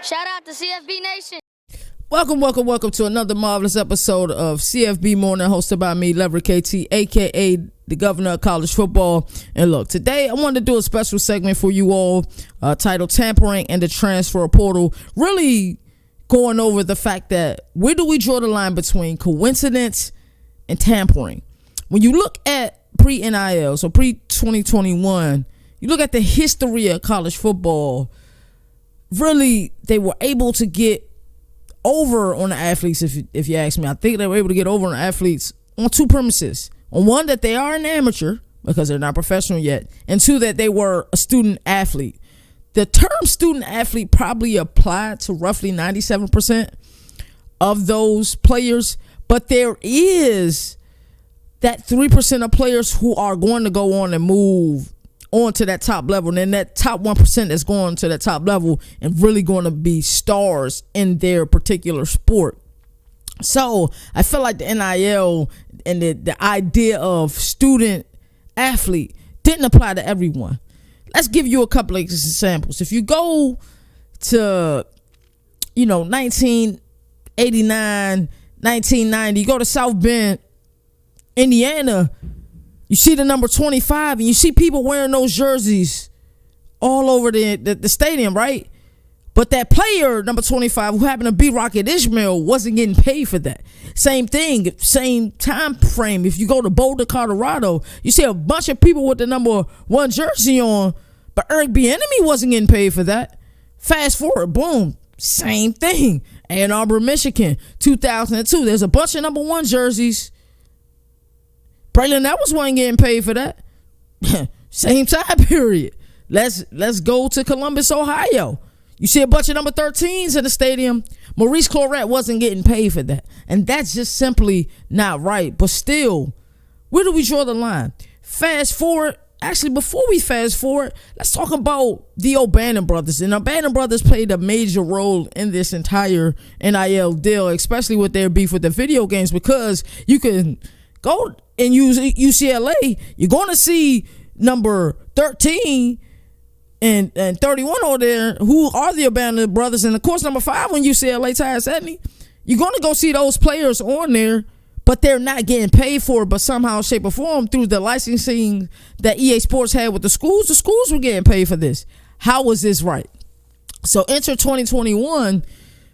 Shout out to CFB Nation. Welcome to another marvelous episode of CFB Morning, hosted by me, Lever KT, aka the governor of college football. And look, today I wanted to do a special segment for you all titled Tampering and the Transfer Portal. Really going over the fact that where do we draw the line between coincidence and tampering? When you look at pre-NIL, so pre-2021, you look at the history of college football, really they were able to get over on the athletes, if you ask me. I think they were able to get over on the athletes on two premises. On one, that they are an amateur because they're not professional yet, and two, that they were a student athlete. The term student athlete probably applied to roughly 97% of those players, but there is that 3% of players who are going to go on and move on to that top level, and then that top 1% that's going to that top level and really going to be stars in their particular sport. So I feel like the NIL and the idea of student athlete didn't apply to everyone. Let's give you a couple of examples. If you go to 1989, 1990, you go to South Bend, Indiana, you see the number 25 and you see people wearing those jerseys all over the stadium, right? But that player, number 25, who happened to be Rocket Ishmael, wasn't getting paid for that. Same thing, same time frame. If you go to Boulder, Colorado, you see a bunch of people with the number 1 jersey on, but Eric Bieniemy wasn't getting paid for that. Fast forward, boom, same thing. Ann Arbor, Michigan, 2002. There's a bunch of number 1 jerseys. Braylon Edwards wasn't getting paid for that. Same time period. Let's go to Columbus, Ohio. You see a bunch of number 13s in the stadium. Maurice Clarett wasn't getting paid for that. And that's just simply not right. But still, where do we draw the line? Fast forward. Actually, before we fast forward, let's talk about the O'Bannon brothers. And O'Bannon brothers played a major role in this entire NIL deal, especially with their beef with the video games, because you can go and use UCLA. You're going to see number 13 and 31 over there, who are the O'Bannon brothers, and of course number 5 on UCLA, Tyus Edney. You're going to go see those players on there, but they're not getting paid for it. But somehow, shape, or form, through the licensing that EA Sports had with the schools were getting paid for this. How was this right? So enter 2021,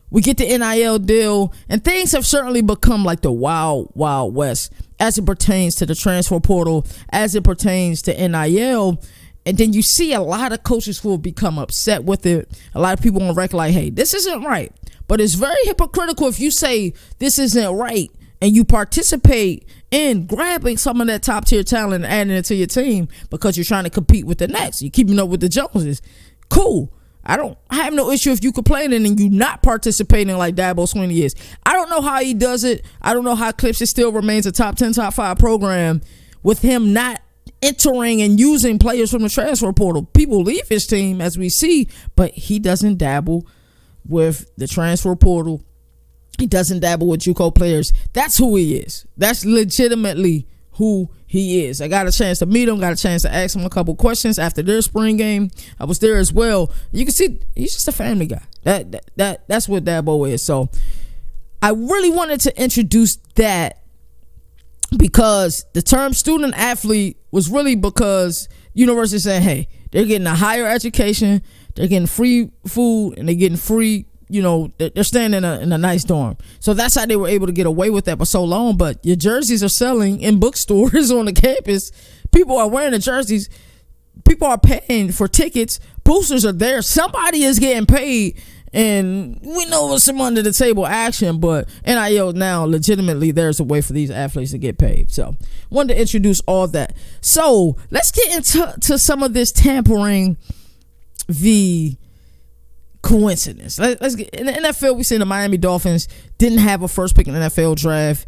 we get the NIL deal, and things have certainly become like the wild, wild west as it pertains to the transfer portal, as it pertains to NIL. And then you see a lot of coaches who will become upset with it. A lot of people on record like, hey, this isn't right. But it's very hypocritical if you say this isn't right and you participate in grabbing some of that top tier talent and adding it to your team because you're trying to compete with the next. You're keeping up with the Joneses. Cool. I have no issue if you complaining and you not participating like Dabo Swinney is. I don't know how he does it. I don't know how Clips still remains a top 10, top 5 program with him not entering and using players from the transfer portal. People leave his team, as we see, but he doesn't dabble with the transfer portal. He doesn't dabble with JUCO players. That's who he is. That's legitimately who he is. I got a chance to meet him, got a chance to ask him a couple questions after their spring game. I was there as well. You can see he's just a family guy. That's what Dabo is. So I really wanted to introduce that because the term student athlete was really because university said, hey, they're getting a higher education, they're getting free food, and they're getting free, they're staying in a nice dorm. So that's how they were able to get away with that for so long. But your jerseys are selling in bookstores on the campus. People are wearing the jerseys. People are paying for tickets. Boosters are there. Somebody is getting paid. And we know it's some under the table action, but NIL now, legitimately, there's a way for these athletes to get paid. So wanted to introduce all that. So let's get into some of this tampering v. coincidence. Let's get in the NFL. We see the Miami Dolphins didn't have a first pick in the NFL draft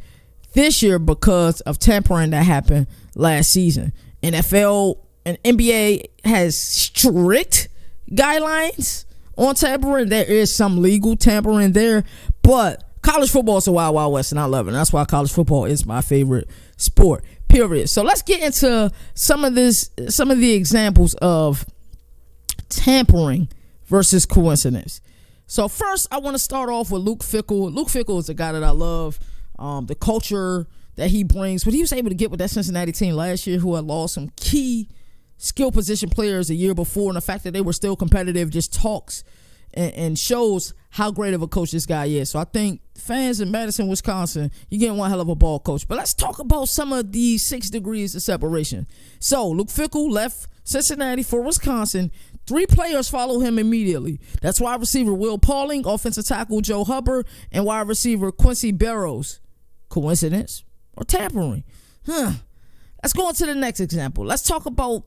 this year because of tampering that happened last season. NFL and NBA has strict guidelines on tampering. There is some legal tampering there, but college football is a wild, wild west, and I love it. And that's why college football is my favorite sport, period. So let's get into some of the examples of tampering versus coincidence. So first, I want to start off with Luke Fickell. Luke Fickell is a guy that I love. The culture that he brings, what he was able to get with that Cincinnati team last year, who had lost some key skill position players a year before, and the fact that they were still competitive just talks and shows how great of a coach this guy is. So I think fans in Madison, Wisconsin, you're getting one hell of a ball coach. But let's talk about some of these 6 degrees of separation. So Luke Fickell left Cincinnati for Wisconsin. 3 players follow him immediately. That's wide receiver Will Pauling, offensive tackle Joe Hubbard, and wide receiver Quincy Barrows. Coincidence or tampering? Let's go on to the next example. Let's talk about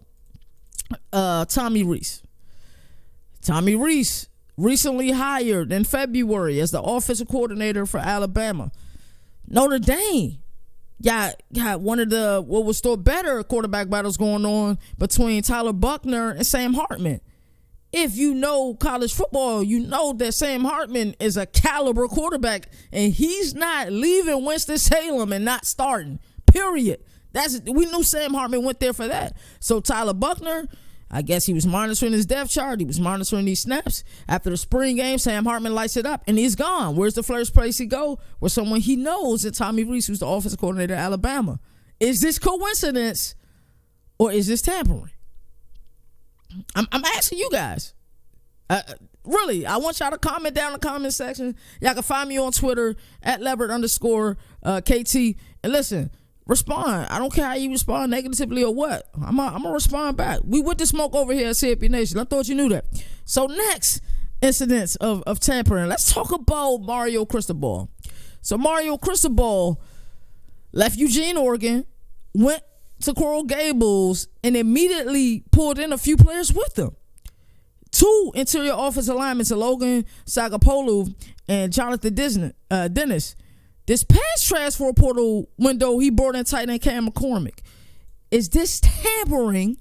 Tommy Rees. Tommy Rees recently hired in February as the offensive coordinator for Alabama. Notre Dame got one of the what was thought better quarterback battles going on between Tyler Buckner and Sam Hartman. If you know college football, you know that Sam Hartman is a caliber quarterback, and he's not leaving Winston-Salem and not starting, period. We knew Sam Hartman went there for that. So Tyler Buckner, I guess he was monitoring his depth chart. He was monitoring these snaps. After the spring game, Sam Hartman lights it up, and he's gone. Where's the first place he go? With someone he knows, and Tommy Rees, who's the offensive coordinator at Alabama. Is this coincidence, or is this tampering? I'm asking you guys. Really, I want y'all to comment down in the comment section. Y'all can find me on Twitter at Leverett_KT. And listen, respond. I don't care how you respond, negatively or what. I'm gonna respond back. We with the smoke over here at CFP Nation. I thought you knew that. So next incidents of tampering. Let's talk about Mario Cristobal. So Mario Cristobal left Eugene, Oregon, went to Coral Gables, and immediately pulled in a few players with him. 2 interior offensive linemen, Logan Sagapolu and Jonathan Dennis. This past transfer portal window, he brought in tight end Cam McCormick. Is this tampering,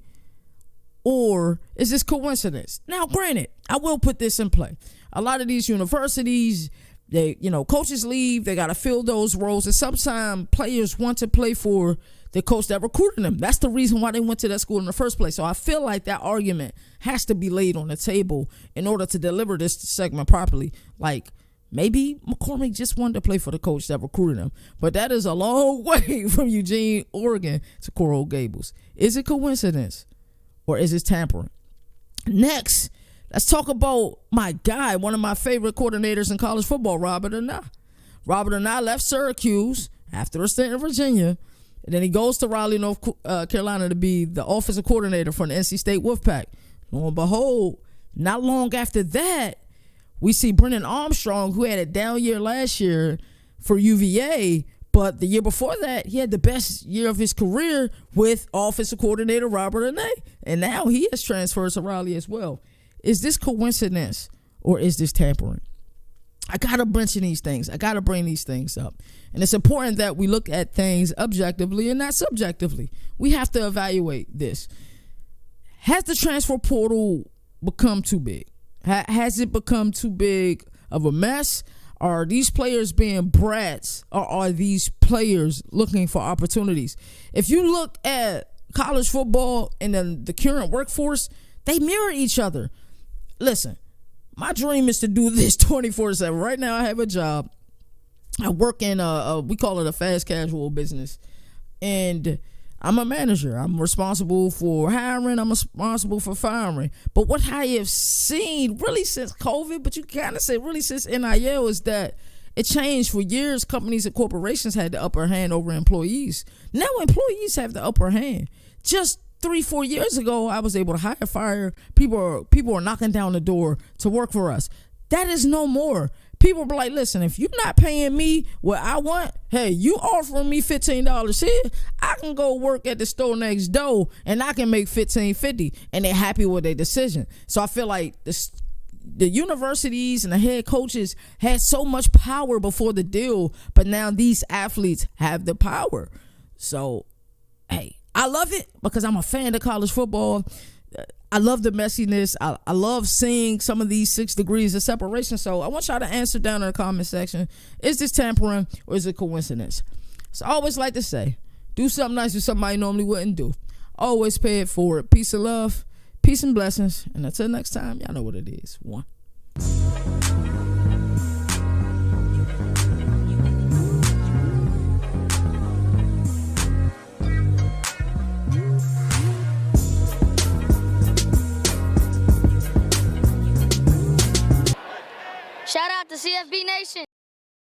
or is this coincidence? Now, granted, I will put this in play. A lot of these universities, coaches leave, they got to fill those roles, and sometimes players want to play for the coach that recruited them. That's the reason why they went to that school in the first place. So I feel like that argument has to be laid on the table in order to deliver this segment properly. Like, maybe McCormick just wanted to play for the coach that recruited him. But that is a long way from Eugene, Oregon to Coral Gables. Is it coincidence, or is it tampering? Next, let's talk about my guy, one of my favorite coordinators in college football, Robert Anae. Robert Anae left Syracuse after a stint in Virginia, and then he goes to Raleigh, North Carolina to be the offensive coordinator for the NC State Wolfpack. Lo and behold, not long after that, we see Brennan Armstrong, who had a down year last year for UVA, but the year before that, he had the best year of his career with offensive coordinator Robert Anae. And now he has transferred to Raleigh as well. Is this coincidence, or is this tampering? I got to mention these things. I got to bring these things up. And it's important that we look at things objectively and not subjectively. We have to evaluate this. Has the transfer portal become too big? Has it become too big of a mess? Are these players being brats, or are these players looking for opportunities? If you look at college football and then the current workforce, they mirror each other. Listen, my dream is to do this 24/7. Right now I have a job. I work in we call it a fast casual business, and I'm a manager. I'm responsible for hiring. I'm responsible for firing. But what I have seen really since COVID, but you kind of say really since NIL, is that it changed. For years, companies and corporations had the upper hand over employees. Now employees have the upper hand. Just 3-4 years ago, I was able to hire, fire. People are knocking down the door to work for us. That is no more. People be like, listen, if you're not paying me what I want, hey, you offering me $15 here, I can go work at the store next door and I can make $15.50, and they're happy with their decision. So I feel like the universities and the head coaches had so much power before the deal, but now these athletes have the power. So, hey, I love it because I'm a fan of college football. I love the messiness. I love seeing some of these 6 degrees of separation. So I want y'all to answer down in the comment section. Is this tampering, or is it coincidence? So I always like to say, do something nice with somebody normally wouldn't do. Always pay it forward. Peace and love. Peace and blessings. And until next time, y'all know what it is. 1. the CFB Nation.